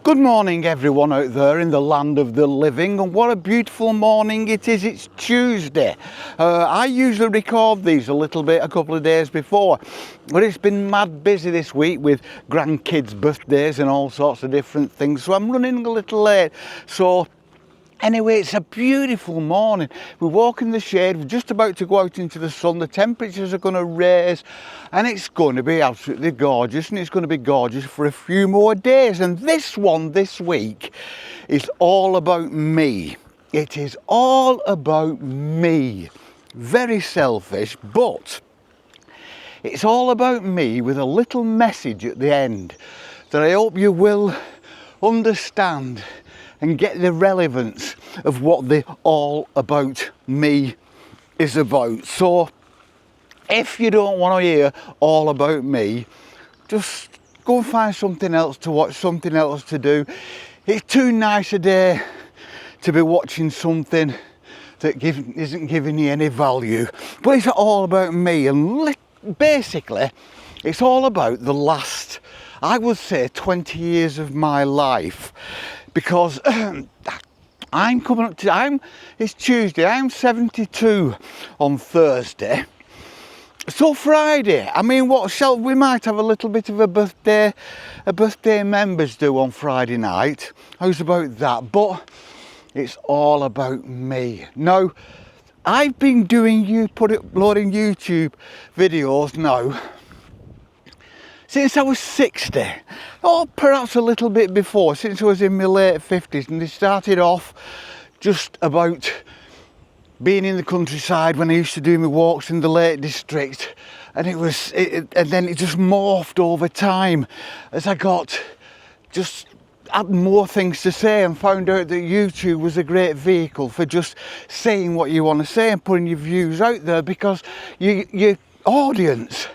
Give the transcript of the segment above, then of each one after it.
Good morning everyone out there in the land of the living, and what a beautiful morning it is. It's Tuesday. I usually record these a couple of days before, but it's been mad busy this week with grandkids' birthdays and all sorts of different things, so I'm running a little late. So anyway, it's a beautiful morning. We walk in the shade, we're just about to go out into the sun, the temperatures are going to raise and it's going to be absolutely gorgeous, and it's going to be gorgeous for a few more days. And this one this week is all about me. It is all about me. Very selfish, but it's all about me with a little message at the end that I hope you will understand and get the relevance of what the all about me is about. So if you don't want to hear all about me, just go and find something else to watch, something else to do. It's too nice a day to be watching something that isn't giving you any value. But it's all about me, and basically it's all about the last, I would say, 20 years of my life. Because it's Tuesday, I'm 72 on Thursday. So Friday, we might have a little bit of a birthday members do on Friday night. How's about that? But it's all about me. Now, I've been uploading YouTube videos now since I was 60, or perhaps a little bit before, since I was in my late 50s, and they started off just about being in the countryside when I used to do my walks in the Lake District, and then it just morphed over time as I had more things to say and found out that YouTube was a great vehicle for just saying what you want to say and putting your views out there, because your audience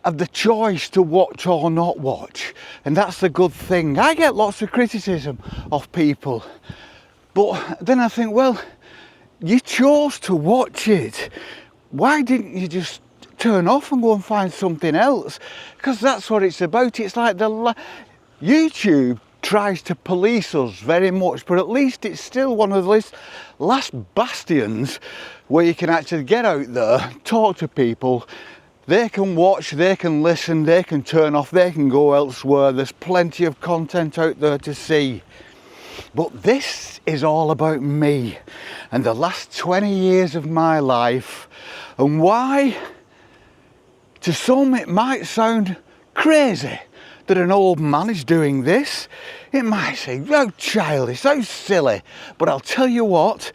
have the choice to watch or not watch, and that's the good thing. I get lots of criticism of people, but then I think, well, you chose to watch it. Why didn't you just turn off and go and find something else? Because that's what it's about. It's like YouTube tries to police us very much, but at least it's still one of the last bastions where you can actually get out there, talk to people. They can watch, they can listen, they can turn off, they can go elsewhere. There's plenty of content out there to see. But this is all about me and the last 20 years of my life, and why to some it might sound crazy that an old man is doing this. It might say, how childish, how silly. But I'll tell you what,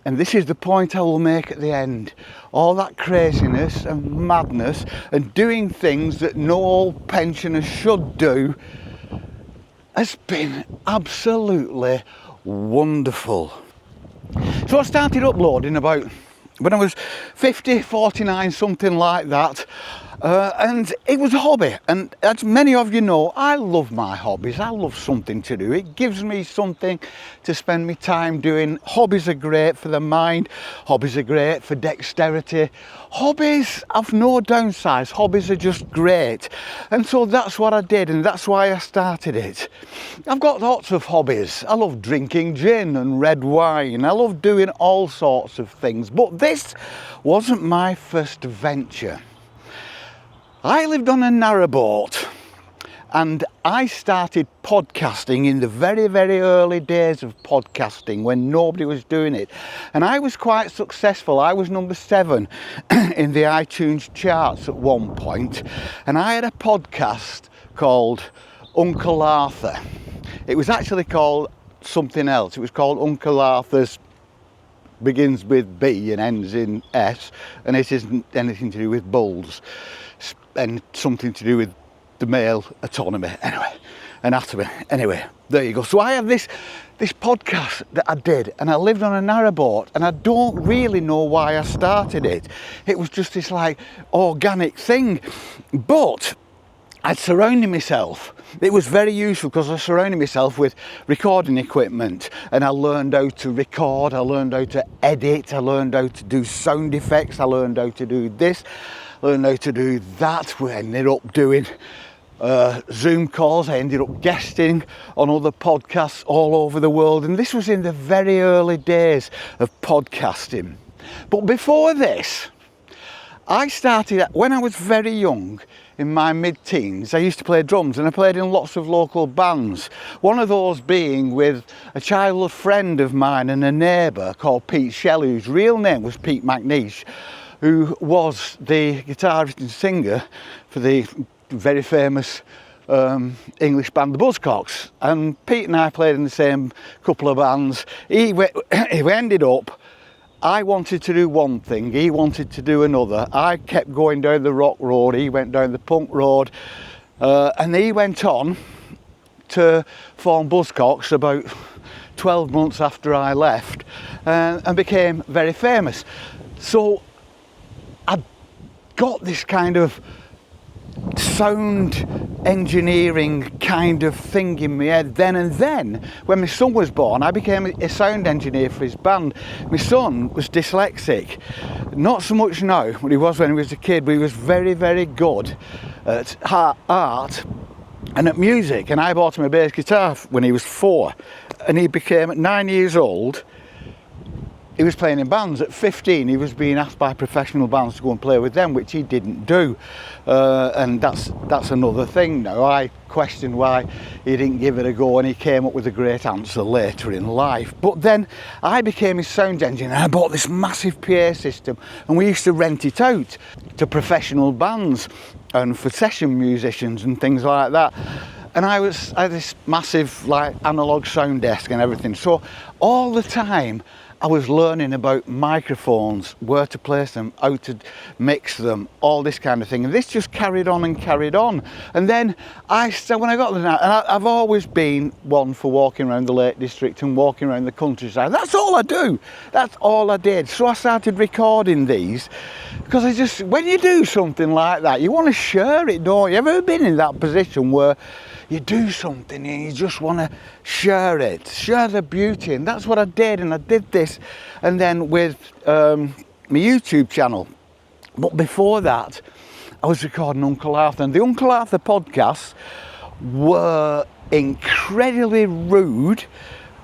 and this is the point I will make at the end, all that craziness and madness and doing things that no old pensioner should do has been absolutely wonderful. So I started uploading about when I was 50, 49, something like that. And it was a hobby, and as many of you know, I love my hobbies. I love something to do. It gives me something to spend my time doing. Hobbies are great for the mind. Hobbies are great for dexterity. Hobbies have no downsides. Hobbies are just great. And so that's what I did, and that's why I started it. I've got lots of hobbies. I love drinking gin and red wine. I love doing all sorts of things, but this wasn't my first venture. I lived on a narrowboat, and I started podcasting in the very, very early days of podcasting when nobody was doing it. And I was quite successful. I was number 7 in the iTunes charts at one point. And I had a podcast called Uncle Arthur. It was actually called something else. It was called Uncle Arthur's begins with B and ends in S, and it isn't anything to do with bulls, and something to do with the male anatomy. Anyway, there you go. So I have this podcast that I did, and I lived on a narrowboat, and I don't really know why I started it. It was just this like organic thing, but I surrounded myself. It was very useful because I surrounded myself with recording equipment, and I learned how to record, I learned how to edit, I learned how to do sound effects, I learned how to do this, learned how to do that. We ended up doing Zoom calls. I ended up guesting on other podcasts all over the world, and this was in the very early days of podcasting. But before this, I started when I was very young, in my mid-teens. I used to play drums, and I played in lots of local bands. One of those being with a childhood friend of mine and a neighbour called Pete Shelley, whose real name was Pete McNeish, who was the guitarist and singer for the very famous English band the Buzzcocks. And Pete and I played in the same couple of bands. He ended up, I wanted to do one thing, he wanted to do another. I kept going down the rock road, he went down the punk road, and he went on to form Buzzcocks about 12 months after I left, and became very famous. So I got this kind of sound engineering kind of thing in my head then, and then when my son was born I became a sound engineer for his band. My son was dyslexic, not so much now, but he was when he was a kid, but he was very, very good at art and at music, and I bought him a bass guitar when he was 4, and he became, at 9 years old, he was playing in bands. At 15 he was being asked by professional bands to go and play with them, which he didn't do, and that's another thing now. I question why he didn't give it a go, and he came up with a great answer later in life. But then I became his sound engineer, and I bought this massive PA system, and we used to rent it out to professional bands and for session musicians and things like that. And I had this massive like analog sound desk and everything, so all the time I was learning about microphones, where to place them, how to mix them, all this kind of thing. And this just carried on and carried on. And then when I got there now, and I've always been one for walking around the Lake District and walking around the countryside. That's all I do. That's all I did. So I started recording these, because when you do something like that, you want to share it, don't you? Ever been in that position where you do something and you just want to share it, share the beauty? And that's what I did, and I did this, and then with my YouTube channel. But before that, I was recording Uncle Arthur, and the Uncle Arthur podcasts were incredibly rude,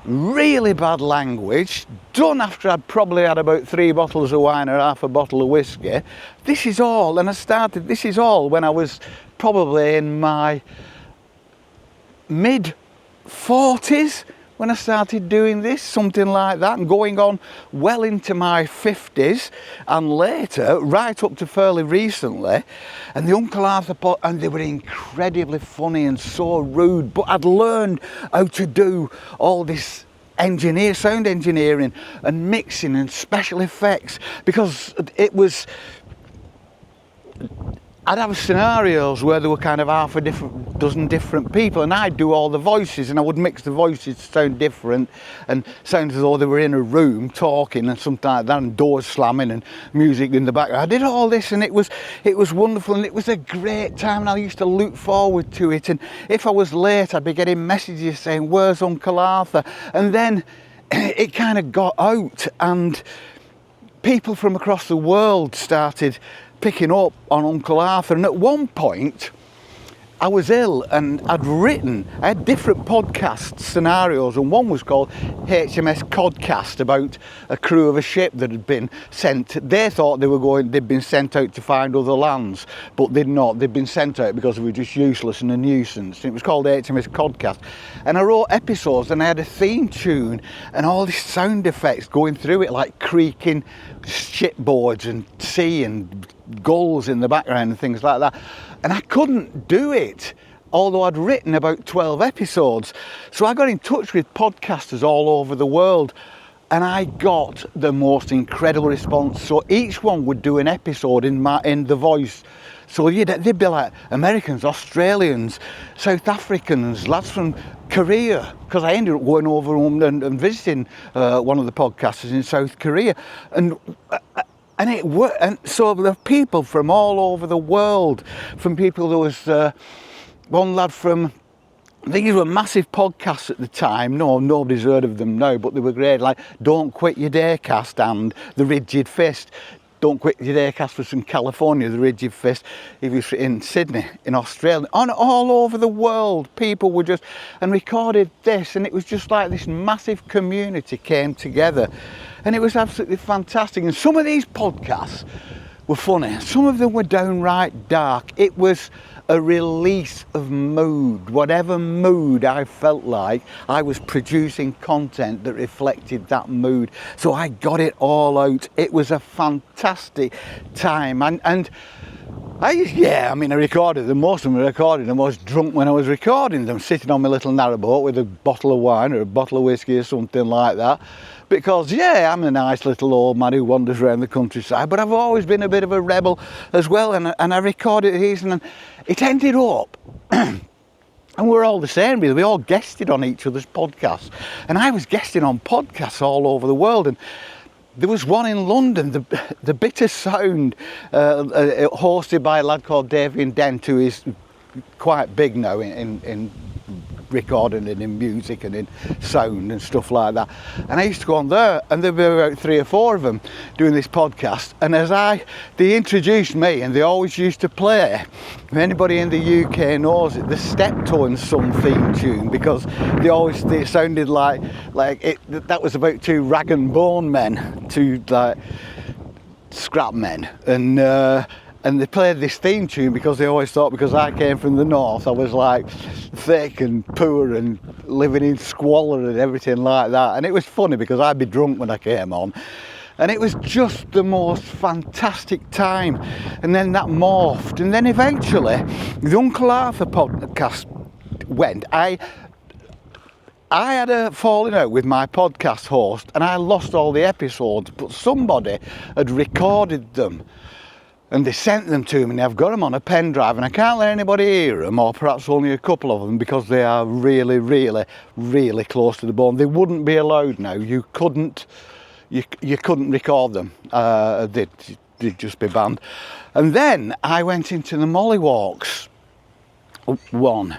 really bad language, done after I'd probably had about 3 bottles of wine or half a bottle of whiskey. This is all when I was probably in my mid-40s when I started doing this, something like that, and going on well into my 50s and later, right up to fairly recently. And the Uncle Arthur and they were incredibly funny and so rude, but I'd learned how to do all this sound engineering and mixing and special effects, because I'd have scenarios where there were kind of half a dozen different people, and I'd do all the voices, and I would mix the voices to sound different and sound as though they were in a room talking and something like that, and doors slamming and music in the background. I did all this, and it was wonderful, and it was a great time, and I used to look forward to it. And if I was late, I'd be getting messages saying, "Where's Uncle Arthur?" And then it kind of got out, and people from across the world started picking up on Uncle Arthur. And at one point I was ill, and I had different podcast scenarios, and one was called HMS Codcast, about a crew of a ship that had been sent. They thought they'd been sent out to find other lands, but they'd not. They'd been sent out because they were just useless and a nuisance. It was called HMS Codcast, and I wrote episodes, and I had a theme tune and all these sound effects going through it, like creaking shipboards and sea and gulls in the background and things like that. And I couldn't do it, although I'd written about 12 episodes. So I got in touch with podcasters all over the world, and I got the most incredible response. So each one would do an episode in the voice. So they'd be like Americans, Australians, South Africans, lads from Korea, because I ended up going over and visiting one of the podcasters in South Korea. And it worked, and so there were people from all over the world. There was one lad from, these were massive podcasts at the time. No, nobody's heard of them now, but they were great, like Don't Quit Your Daycast and The Rigid Fist. Don't Quit Your Daycast was from California, the Rigid Fist, he was in Sydney, in Australia, all over the world. People were just, and recorded this, and it was just like this massive community came together, and it was absolutely fantastic. And some of these podcasts were funny, some of them were downright dark. It was a release of mood, whatever mood I felt like. I was producing content that reflected that mood, so I got it all out. It was a fantastic time, and I recorded them. Most of them I recorded them. I was drunk when I was recording them, sitting on my little narrowboat with a bottle of wine or a bottle of whiskey or something like that. Because, I'm a nice little old man who wanders around the countryside, but I've always been a bit of a rebel as well, and I recorded these, and it ended up, and we're all the same really, we all guested on each other's podcasts, and I was guesting on podcasts all over the world, and there was one in London, the Bitter Sound, hosted by a lad called Davian Dent, who is quite big now in recording and in music and in sound and stuff like that. And I used to go on there, and there were about 3 or 4 of them doing this podcast. And they introduced me, and they always used to play, if anybody in the UK knows it, the Steptoe and Son theme tune, because they sounded like it. That was about 2 rag and bone men, 2 like scrap men, and they played this theme tune because they always thought, because I came from the north, I was like thick and poor and living in squalor and everything like that. And it was funny because I'd be drunk when I came on, and it was just the most fantastic time. And then that morphed, and then eventually the Uncle Arthur podcast went. I had a falling out with my podcast host, and I lost all the episodes, but somebody had recorded them, and they sent them to me, and I've got them on a pen drive, and I can't let anybody hear them, or perhaps only a couple of them, because they are really, really, really close to the bone. They wouldn't be allowed now. You couldn't record them. They'd just be banned. And then I went into the Mollywalks one.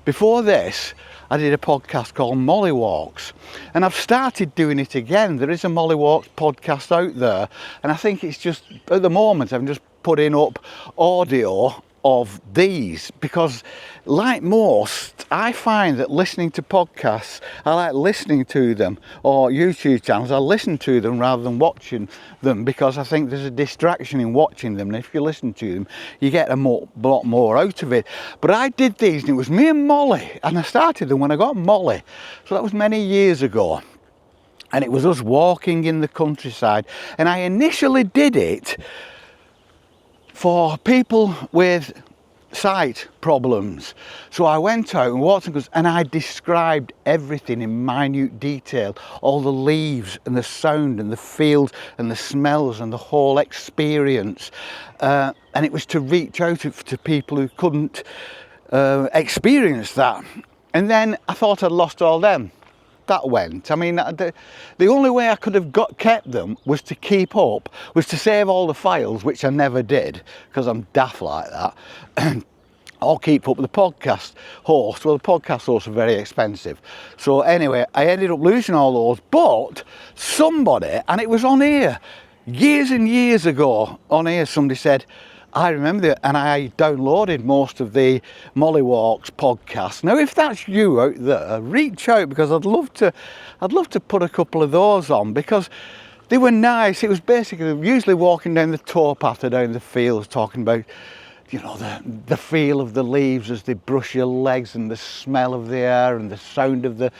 Before this, I did a podcast called Mollywalks, and I've started doing it again. There is a Mollywalks podcast out there, and I think it's just, at the moment, I'm just putting up audio of these, because like most, I find that listening to podcasts, I like listening to them, or YouTube channels, I listen to them rather than watching them, because I think there's a distraction in watching them, and if you listen to them, you get a lot more out of it. But I did these, and it was me and Molly, and I started them when I got Molly, so that was many years ago, and it was us walking in the countryside, and I initially did it for people with sight problems. So I went out and walked, and I described everything in minute detail, all the leaves and the sound and the feels and the smells and the whole experience. And it was to reach out to people who couldn't experience that. And then I thought I'd lost all them. That went. I mean, the only way I could have kept them was to keep up, was to save all the files, which I never did, because I'm daft like that. Or keep up with the podcast host. Well, the podcast hosts are very expensive. So anyway, I ended up losing all those, but somebody, and it was on here, years and years ago, on here, somebody said, I remember it, and I downloaded most of the Mollywalks podcast. Now, if that's you out there, reach out, because I'd love to put a couple of those on, because they were nice. It was basically usually walking down the towpath or down the fields, talking about, you know, the feel of the leaves as they brush your legs, and the smell of the air, and the sound of the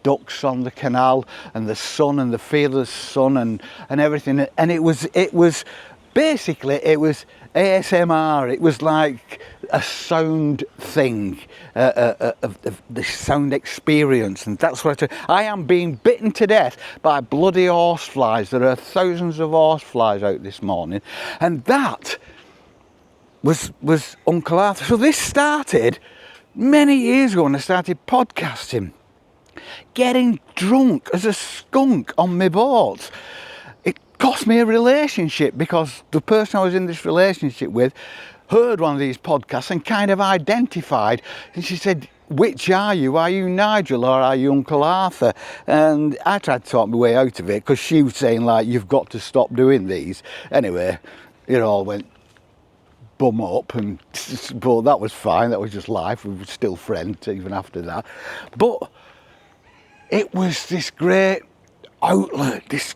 ducks on the canal, and the sun, and the feel of the sun, and everything. And it was basically, it was ASMR. It was like a sound thing, the sound experience, and that's what I am being bitten to death by bloody horseflies. There are thousands of horseflies out this morning, and that was Uncle Arthur. So this started many years ago when I started podcasting, getting drunk as a skunk on my boat. It cost me a relationship, because the person I was in this relationship with heard one of these podcasts and kind of identified, and she said, which are you? Are you Nigel or are you Uncle Arthur? And I tried to talk my way out of it because she was saying, like, you've got to stop doing these. Anyway, it all went bum up, but that was fine. That was just life. We were still friends even after that. But it was this great outlet, there's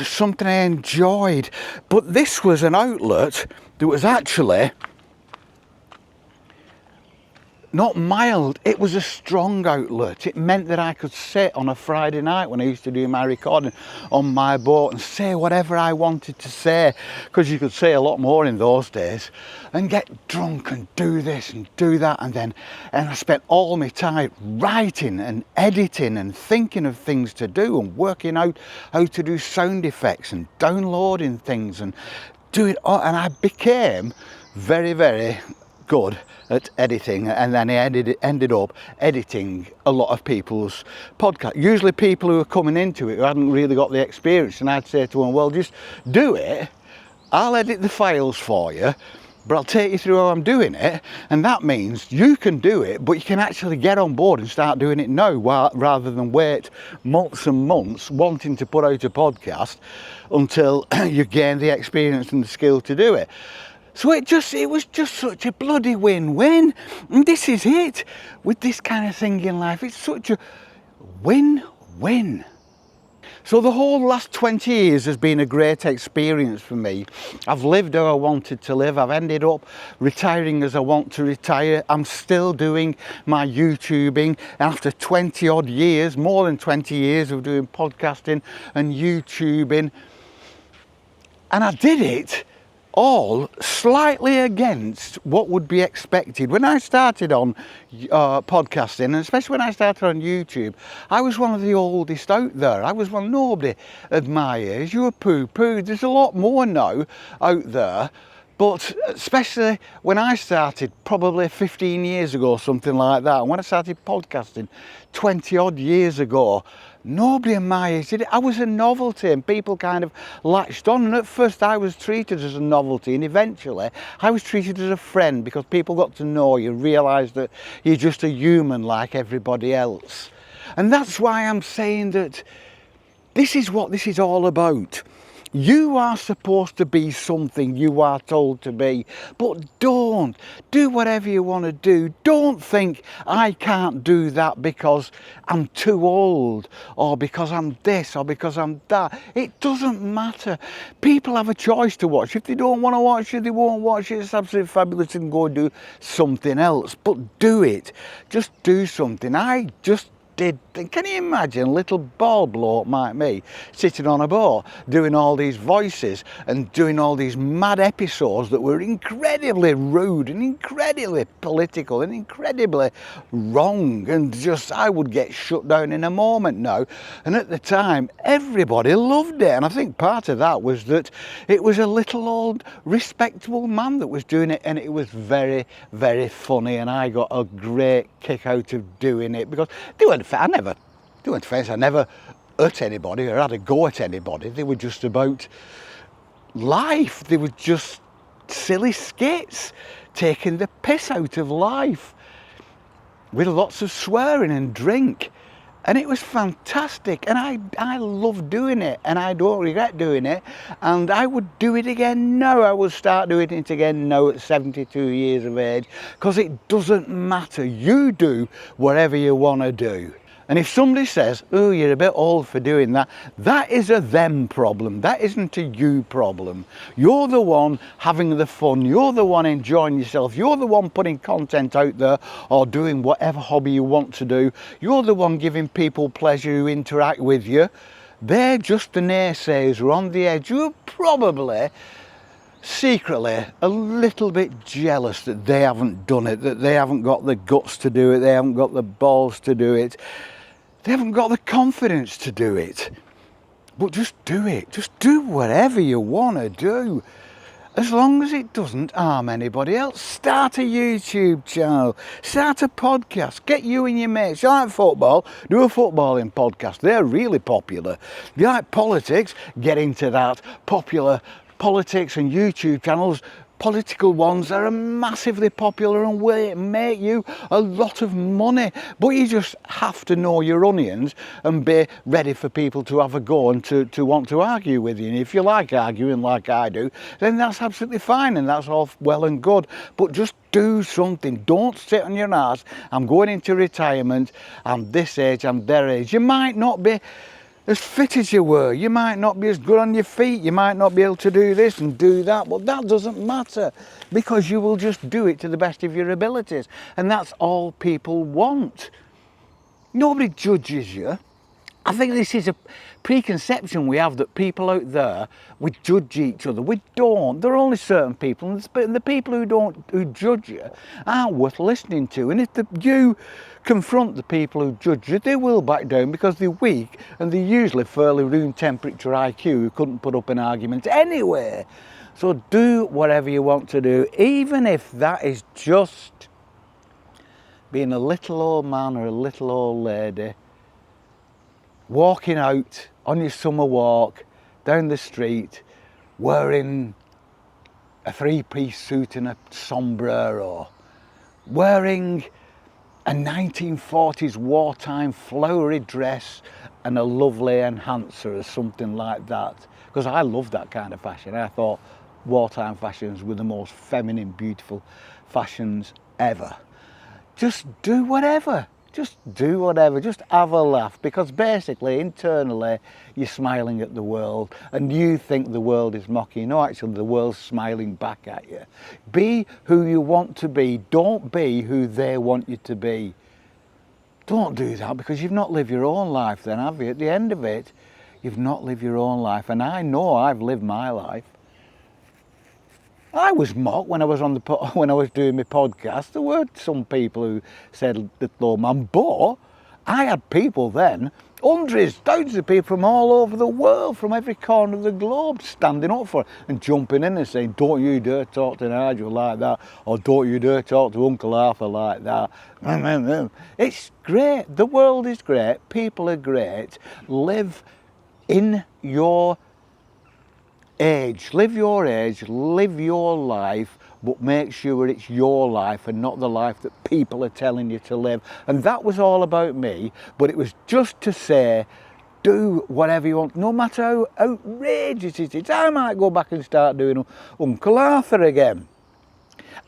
something I enjoyed. But this was an outlet that was actually not mild, it was a strong outlet. It meant that I could sit on a Friday night when I used to do my recording on my boat and say whatever I wanted to say, because you could say a lot more in those days, and get drunk and do this and do that, and I spent all my time writing and editing and thinking of things to do and working out how to do sound effects and downloading things and do it all, and I became very, very good at editing, and then I ended up editing a lot of people's podcasts, usually people who were coming into it who hadn't really got the experience, and I'd say to them, well, just do it, I'll edit the files for you, but I'll take you through how I'm doing it, and that means you can do it, but you can actually get on board and start doing it now, rather than wait months and months wanting to put out a podcast until you gain the experience and the skill to do it. So it was just such a bloody win-win. And this is it. With this kind of thing in life, it's such a win-win. So the whole last 20 years has been a great experience for me. I've lived how I wanted to live. I've ended up retiring as I want to retire. I'm still doing my YouTubing after 20 odd years, more than 20 years of doing podcasting and YouTubing. And I did it all slightly against what would be expected. When I started on podcasting, and especially when I started on YouTube, I was one of the oldest out there. I was one, nobody at my age. You were poo-poo. There's a lot more now out there. But especially when I started, probably 15 years ago, something like that, and when I started podcasting 20 odd years ago, nobody in my age did it. I was a novelty, and people kind of latched on. And at first I was treated as a novelty, and eventually I was treated as a friend, because people got to know you, realised that you're just a human like everybody else. And that's why I'm saying that this is what this is all about. You are supposed to be something you are told to be, but don't. Do whatever you want to do. Don't think, I can't do that because I'm too old, or because I'm this, or because I'm that. It doesn't matter. People have a choice to watch. If they don't want to watch it, they won't watch it. It's absolutely fabulous, and go do something else. But do it. Just do something. I just did. Can you imagine a little bald bloke like me sitting on a boat doing all these voices and doing all these mad episodes that were incredibly rude and incredibly political and incredibly wrong, and just I would get shut down in a moment now. And at the time everybody loved it, and I think part of that was that it was a little old respectable man that was doing it, and it was very, very funny, and I got a great kick out of doing it, because they weren't I never hurt anybody or had a go at anybody. They were just about life. They were just silly skits, taking the piss out of life with lots of swearing and drink. And it was fantastic, and I love doing it, and I don't regret doing it, and I would do it again now. I would start doing it again now at 72 years of age, because it doesn't matter. You do whatever you want to do. And if somebody says, oh, you're a bit old for doing that, that is a them problem. That isn't a you problem. You're the one having the fun. You're the one enjoying yourself. You're the one putting content out there, or doing whatever hobby you want to do. You're the one giving people pleasure who interact with you. They're just the naysayers who are on the edge, who are probably secretly a little bit jealous that they haven't done it, that they haven't got the guts to do it, they haven't got the balls to do it. They haven't got the confidence to do it. But just do it. Just do whatever you want to do, as long as it doesn't harm anybody else. Start a YouTube channel. Start a podcast. Get you and your mates. You like football? Do a footballing podcast. They're really popular. You like politics? Get into that. Popular politics and YouTube channels. political ones that are massively popular and will make you a lot of money. But you just have to know your onions and be ready for people to have a go and to want to argue with you. And if you like arguing like I do, then that's absolutely fine and that's all well and good. But just do something. Don't sit on your ass. I'm going into retirement. I'm this age, I'm their age. You might not be as fit as you were. You might not be as good on your feet. You might not be able to do this and do that. But that doesn't matter because you will just do it to the best of your abilities. And that's all people want. Nobody judges you. I think this is a preconception we have that people out there, we judge each other. We don't. There are only certain people, and the people who judge you aren't worth listening to. And if you confront the people who judge you, they will back down because they're weak and they're usually fairly room temperature IQ who couldn't put up an argument anyway. So do whatever you want to do, even if that is just being a little old man or a little old lady walking out on your summer walk down the street wearing a three-piece suit and a sombrero, wearing a 1940s wartime flowery dress and a lovely enhancer or something like that, because I love that kind of fashion. I thought wartime fashions were the most feminine, beautiful fashions ever. Just do whatever. Just do whatever, just have a laugh, because basically, internally, you're smiling at the world and you think the world is mocking you. No, actually, the world's smiling back at you. Be who you want to be. Don't be who they want you to be. Don't do that because you've not lived your own life then, have you? At the end of it, you've not lived your own life. And I know I've lived my life. I was mocked when I was doing my podcast. There were some people who said little man, but I had people then, hundreds, thousands of people from all over the world, from every corner of the globe, standing up for it and jumping in and saying, "Don't you dare talk to Nigel like that," or "Don't you dare talk to Uncle Arthur like that." It's great. The world is great. People are great. Live in your age, live your life, but make sure it's your life and not the life that people are telling you to live. And that was all about me, but it was just to say, do whatever you want, no matter how outrageous it is. I might go back and start doing Uncle Arthur again.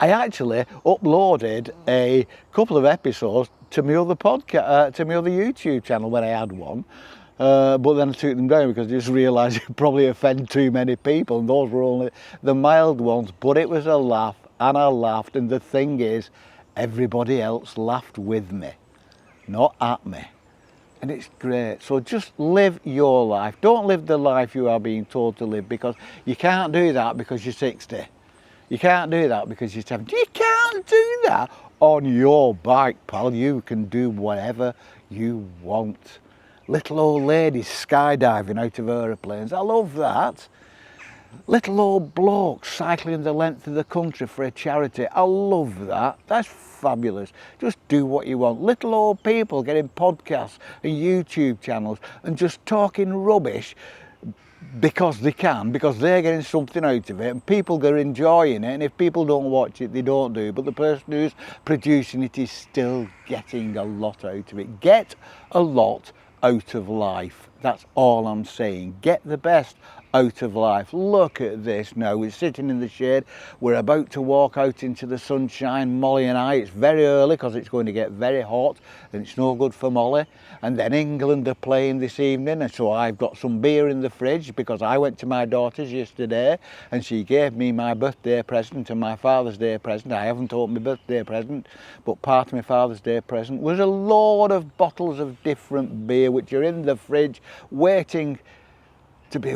I actually uploaded a couple of episodes to my other podcast, to my other YouTube channel when I had one. But then I took them down because I just realised it probably offend too many people, and those were only the mild ones. But it was a laugh, and I laughed, and the thing is, everybody else laughed with me, not at me. And it's great. So just live your life. Don't live the life you are being told to live, because you can't do that because you're 60. You can't do that because you're 70. You can't do that on your bike, pal. You can do whatever you want. Little old ladies skydiving out of aeroplanes. I love that. Little old blokes cycling the length of the country for a charity. I love that. That's fabulous. Just do what you want. Little old people getting podcasts and YouTube channels and just talking rubbish because they can, because they're getting something out of it, and people are enjoying it, and if people don't watch it, they don't do. But the person who's producing it is still getting a lot out of it. Get a lot out of life. That's all I'm saying. Get the best out of life. Look at this now. We're sitting in the shade. We're about to walk out into the sunshine, Molly and I. It's very early because it's going to get very hot and it's no good for Molly. And then England are playing this evening, and so I've got some beer in the fridge because I went to my daughter's yesterday and she gave me my birthday present and my Father's Day present. I haven't opened my birthday present, but part of my Father's Day present was a load of bottles of different beer which are in the fridge waiting to be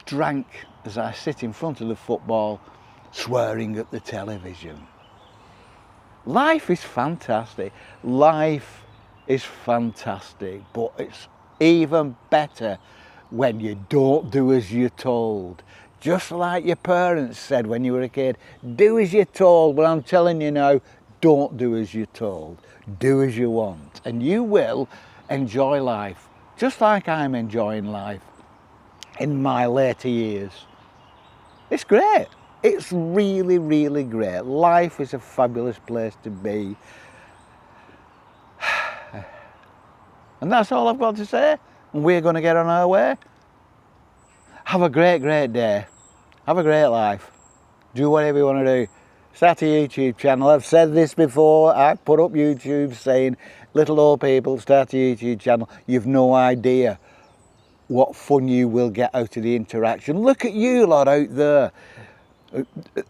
drank as I sit in front of the football swearing at the television. Life is fantastic. Life is fantastic, but it's even better when you don't do as you're told. Just like your parents said when you were a kid, do as you're told. But I'm telling you now, don't do as you're told. Do as you want, and you will enjoy life, just like I'm enjoying life in my later years. It's great. It's really, really great. Life is a fabulous place to be. And that's all I've got to say. And we're going to get on our way. Have a great, great day. Have a great life. Do whatever you want to do. Start a YouTube channel. I've said this before. I put up YouTube saying, little old people, start a YouTube channel. You've no idea what fun you will get out of the interaction. Look at you lot out there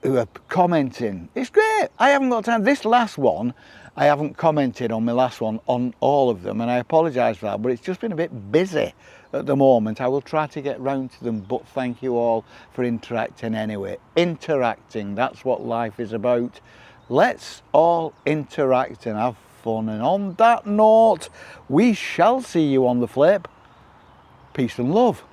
who are commenting. It's great. I haven't got time. This last one, I haven't commented on my last one on all of them, and I apologise for that, but it's just been a bit busy at the moment. I will try to get round to them, but thank you all for interacting anyway. Interacting, that's what life is about. Let's all interact and have fun. And on that note, we shall see you on the flip. Peace and love.